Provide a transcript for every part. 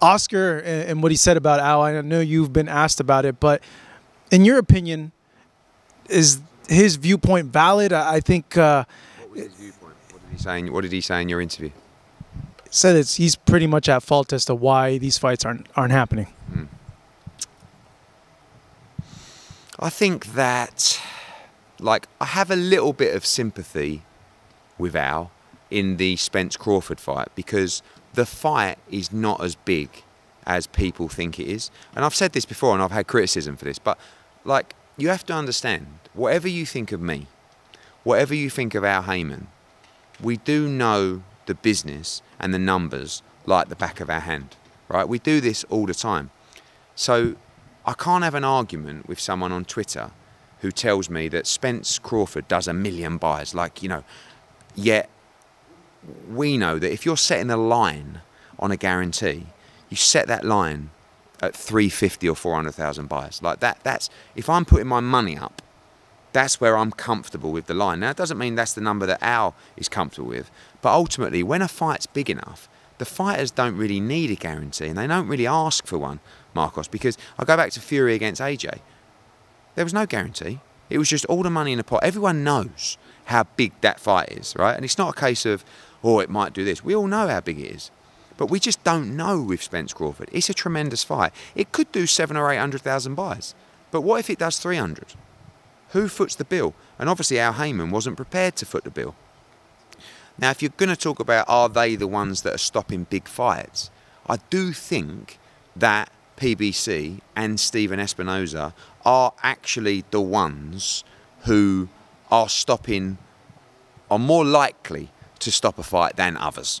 Oscar and what he said about Al, I know you've been asked about it, but in your opinion, is his viewpoint valid? I think. What was his viewpoint? What did he say in your interview? Said he's pretty much at fault as to why these fights aren't happening. I think that, like, I have a little bit of sympathy with Al in the Spence Crawford fight because the fight is not as big as people think it is. And I've said this before and I've had criticism for this, but like, you have to understand, whatever you think of me, whatever you think of Al Haymon, we do know the business and the numbers like the back of our hand, right? We do this all the time. So I can't have an argument with someone on Twitter who tells me that Spence Crawford does 1 million buys, like, you know, yet we know that if you're setting a line on a guarantee, you set that line at 350 or 400,000 buys. Like that's, if I'm putting my money up, that's where I'm comfortable with the line. Now, it doesn't mean that's the number that Al is comfortable with, but ultimately, when a fight's big enough, the fighters don't really need a guarantee, and they don't really ask for one, Marcos, because I go back to Fury against AJ. There was no guarantee. It was just all the money in the pot. Everyone knows how big that fight is, right? And it's not a case of, oh, it might do this. We all know how big it is. But we just don't know with Spence Crawford. It's a tremendous fight. It could do 700,000 or 800,000 buys. But what if it does 300? Who foots the bill? And obviously Al Haymon wasn't prepared to foot the bill. Now, if you're going to talk about are they the ones that are stopping big fights, I do think that PBC and Stephen Espinoza are actually the ones who are more likely to stop a fight than others,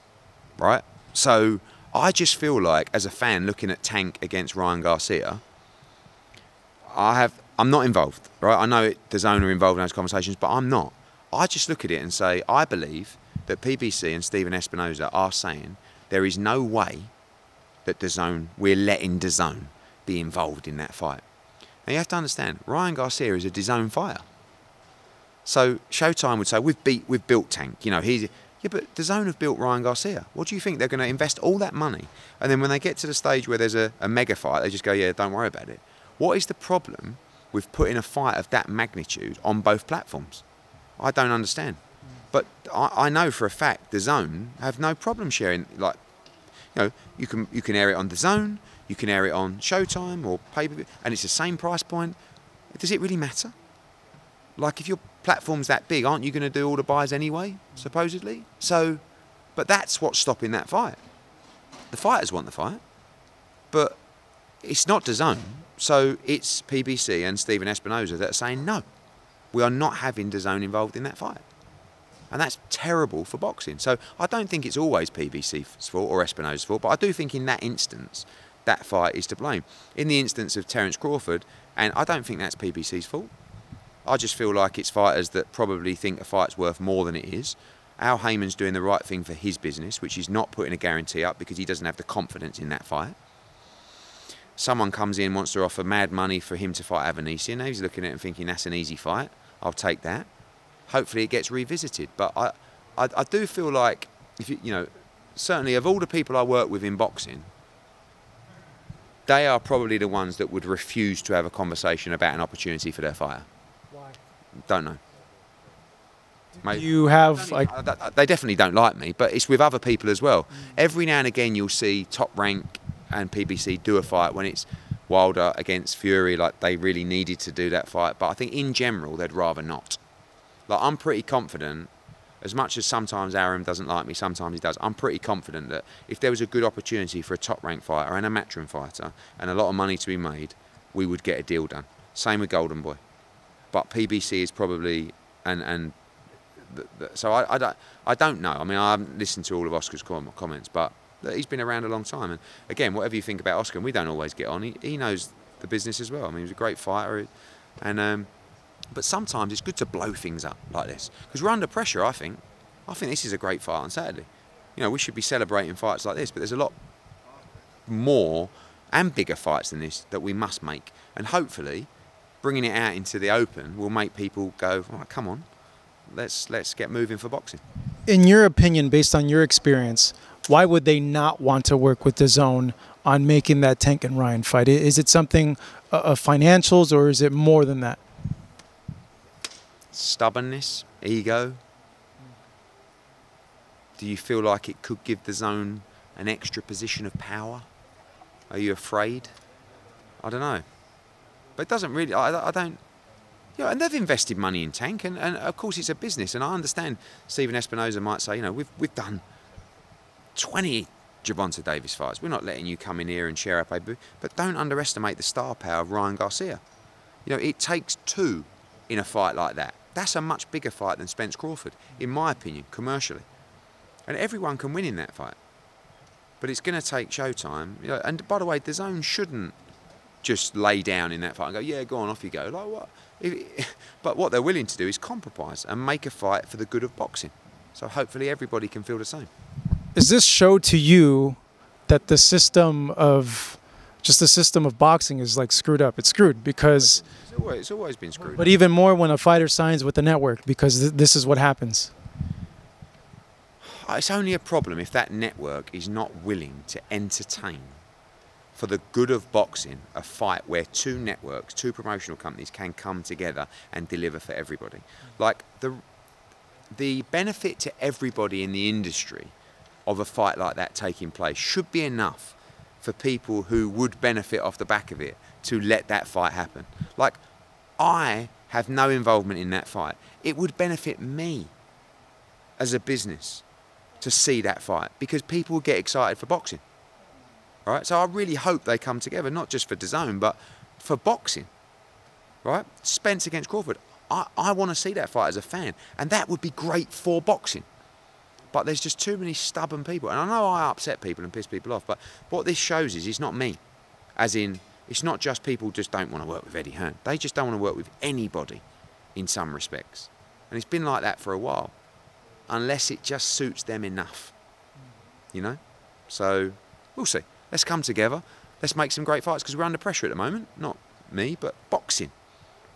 right? So I just feel like, as a fan looking at Tank against Ryan Garcia, I'm not involved, right? I know DAZN are involved in those conversations, but I'm not. I just look at it and say, I believe that PBC and Stephen Espinoza are saying there is no way that we're letting DAZN be involved in that fight. Now you have to understand, Ryan Garcia is a DAZN fighter. So Showtime would say, we've built Tank. You know, yeah, but DAZN have built Ryan Garcia. What do you think? They're going to invest all that money, and then when they get to the stage where there's a mega fight, they just go, yeah, don't worry about it. What is the problem with putting a fight of that magnitude on both platforms? I don't understand. But I know for a fact DAZN have no problem sharing. Like, you know, you can air it on DAZN, you can air it on Showtime or pay-per-view, and it's the same price point. Does it really matter? Like, if your platform's that big, aren't you going to do all the buys anyway, supposedly? So, but that's what's stopping that fight. The fighters want the fight, but it's not DAZN. So it's PBC and Stephen Espinoza that are saying, no, we are not having DAZN involved in that fight. And that's terrible for boxing. So I don't think it's always PBC's fault or Espinoza's fault, but I do think in that instance, that fight is to blame. In the instance of Terence Crawford, and I don't think that's PBC's fault. I just feel like it's fighters that probably think a fight's worth more than it is. Al Haymon's doing the right thing for his business, which is not putting a guarantee up because he doesn't have the confidence in that fight. Someone comes in, wants to offer mad money for him to fight Avanesian. Now he's looking at it and thinking, that's an easy fight. I'll take that. Hopefully it gets revisited. But I do feel like, if you know, certainly of all the people I work with in boxing, they are probably the ones that would refuse to have a conversation about an opportunity for their fighter. Why? Don't know. Do you have, like... They definitely don't like me, but it's with other people as well. Every now and again you'll see Top Rank and PBC do a fight when it's Wilder against Fury, like they really needed to do that fight. But I think in general, they'd rather not. Like, I'm pretty confident, as much as sometimes Arum doesn't like me, sometimes he does, I'm pretty confident that if there was a good opportunity for a Top Rank fighter and a Matchroom fighter and a lot of money to be made, we would get a deal done. Same with Golden Boy. But PBC is probably, so I don't know. I mean, I haven't listened to all of Oscar's comments, but he's been around a long time. And again, whatever you think about Oscar, and we don't always get on, he knows the business as well. I mean, he's a great fighter. And but sometimes it's good to blow things up like this. Because we're under pressure, I think. I think this is a great fight on Saturday. You know, we should be celebrating fights like this, but there's a lot more and bigger fights than this that we must make. And hopefully, bringing it out into the open will make people go, oh, come on, let's get moving for boxing. In your opinion, based on your experience, why would they not want to work with DAZN on making that Tank and Ryan fight? Is it something of financials, or is it more than that? Stubbornness, ego. Do you feel like it could give DAZN an extra position of power? Are you afraid? I don't know. But it doesn't really, I don't, you know, and they've invested money in Tank, and of course it's a business, and I understand Stephen Espinosa might say, you know, we've done 20 Gervonta Davis fights. We're not letting you come in here and share our pay-per-view, but don't underestimate the star power of Ryan Garcia. You know, it takes two in a fight like that. That's a much bigger fight than Spence Crawford, in my opinion, commercially. And everyone can win in that fight. But it's going to take Showtime. You know, and by the way, DAZN shouldn't just lay down in that fight and go, yeah, go on, off you go. Like what? But what they're willing to do is compromise and make a fight for the good of boxing. So hopefully everybody can feel the same. Does this show to you that the system of boxing is like screwed up? It's screwed because it's always been screwed. But even more when a fighter signs with the network, because this is what happens. It's only a problem if that network is not willing to entertain, for the good of boxing, a fight where two networks, two promotional companies can come together and deliver for everybody. Like the benefit to everybody in the industry of a fight like that taking place should be enough for people who would benefit off the back of it to let that fight happen. Like, I have no involvement in that fight. It would benefit me as a business to see that fight, because people would get excited for boxing. Right? So I really hope they come together, not just for DAZN, but for boxing. Right? Spence against Crawford. I want to see that fight as a fan, and that would be great for boxing. But there's just too many stubborn people. And I know I upset people and piss people off, but what this shows is it's not me. As in, it's not just people just don't want to work with Eddie Hearn. They just don't want to work with anybody in some respects. And it's been like that for a while, unless it just suits them enough. You know? So, we'll see. Let's come together. Let's make some great fights, because we're under pressure at the moment. Not me, but boxing,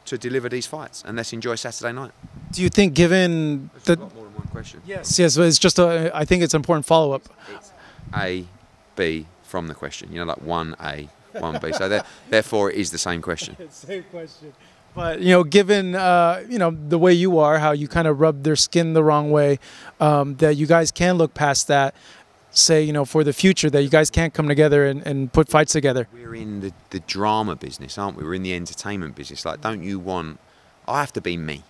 to deliver these fights. And let's enjoy Saturday night. Do you think, given the... got more than one question. Yes, it's just I think it's an important follow-up. It's A, B from the question. You know, like 1A, 1B. So therefore, it is the same question. Same question. But, you know, given, you know, the way you are, how you kind of rub their skin the wrong way, that you guys can look past that, say, you know, for the future, that you guys can't come together and put fights together. We're in the drama business, aren't we? We're in the entertainment business. Like, don't you want... I have to be me,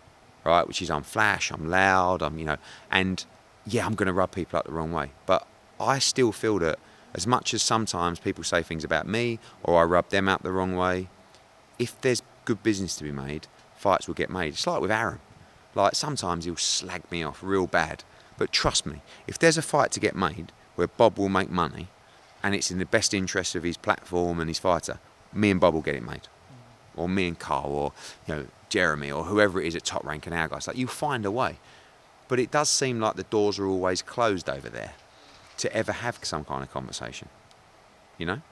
right? Which is, I'm flash, I'm loud, I'm, you know... And, yeah, I'm going to rub people up the wrong way. But I still feel that as much as sometimes people say things about me, or I rub them up the wrong way, if there's good business to be made, fights will get made. It's like with Aaron. Like, sometimes he'll slag me off real bad. But trust me, if there's a fight to get made where Bob will make money and it's in the best interest of his platform and his fighter, me and Bob will get it made. Or me and Carl, or, you know, Jeremy, or whoever it is at Top Rank and our guys. Like, you find a way. But it does seem like the doors are always closed over there to ever have some kind of conversation. You know?